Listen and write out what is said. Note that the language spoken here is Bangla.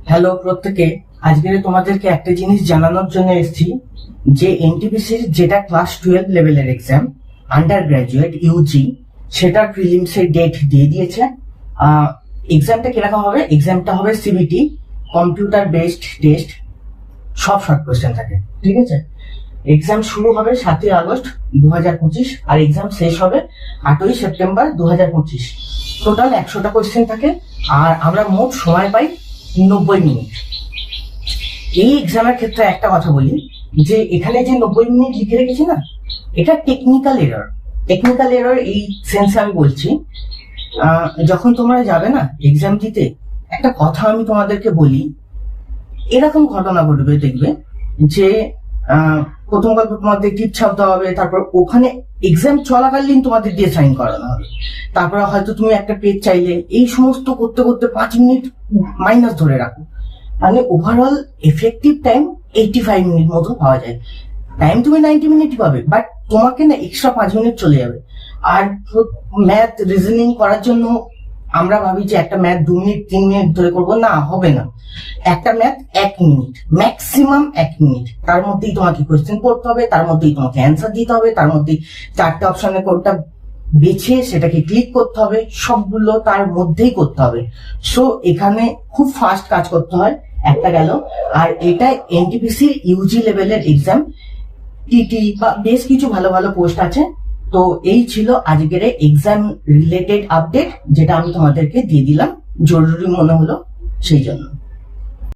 হ্যালো প্রত্যেকে, আজকে তোমাদেরকে একটা জিনিস জানানোর জন্য এসেছি যে এনটিপিসির যেটা ক্লাস 12 লেভেলের এক্সাম আন্ডার গ্রাজুয়েট ইউজি, সেটার প্রিলিমসের ডেট দিয়ে দিয়েছে। এক্সামটা কিরকম হবে? এক্সামটা হবে সিবিটি, কম্পিউটার বেসড টেস্ট, সব শর্ট কোয়েশ্চেন থাকে, ঠিক আছে। এক্সাম শুরু হবে 7ই আগস্ট 2025 আর এক্সাম শেষ হবে 8ই সেপ্টেম্বর 2025। টোটাল 100টা কোয়েশ্চেন থাকে আর আমরা মোট সময় পাই 90 মিনিট। এই এক্সামের ক্ষেত্রে একটা কথা বলি যে এখানে যে 90 মিনিট লিখে রেখেছি না, এটা টেকনিক্যাল এরর। টেকনিক্যাল এরর এই সেন্সে আমি বলছি, যখন তোমরা যাবে না এক্সাম দিতে, একটা কথা আমি তোমাদেরকে বলি, এরকম ঘটনা ঘটবে দেখবে যে প্রথম গল্প তোমাদের টিপ ছাপ দেওয়া হবে, তারপর ওখানে এক্সাম চলাকালীন তোমাদের দিয়ে সাইন করানো হবে, তারপর হয়তো তুমি একটা পেজ চাইলে, এই সমস্ত করতে করতে 5 মিনিট মাইনাস ধরে রাখো, মানে ওভারঅল এফেক্টিভ টাইম 85 মিনিট মতো পাওয়া যায়। টাইম তুমি 90 মিনিটই পাবে, বাট তোমাকে না এক্সট্রা 5 মিনিট চলে যাবে। আর ম্যাথ রিজনিং করার জন্য আমরা ভাবি যে একটা ম্যাথ 2 মিনিট 3 মিনিট ধরে করবো, না হবে না। একটা ম্যাথ 1 মিনিট, ম্যাক্সিমাম 1 মিনিট, তার মধ্যেই তোমাকে কোয়েশ্চেন করতে হবে, তার মধ্যেই তোমাকে অ্যান্সার দিতে হবে, তার মধ্যেই 4টে অপশনের কোনটা বেছে সেটাকে ক্লিক করতে হবে, সবগুলো তার মধ্যেই করতে হবে। সো এখানে খুব ফাস্ট কাজ করতে হয়, একটা গেল। আর এটা এনটিপিসির ইউজি লেভেলের এক্সাম, টিটি বা বেশ কিছু ভালো ভালো পোস্ট আছে। তো এই ছিল আজকের এক্সাম রিলেটেড আপডেট, যেটা আমি তোমাদেরকে দিয়ে দিলাম, জরুরি মনে হলো সেই জন্য।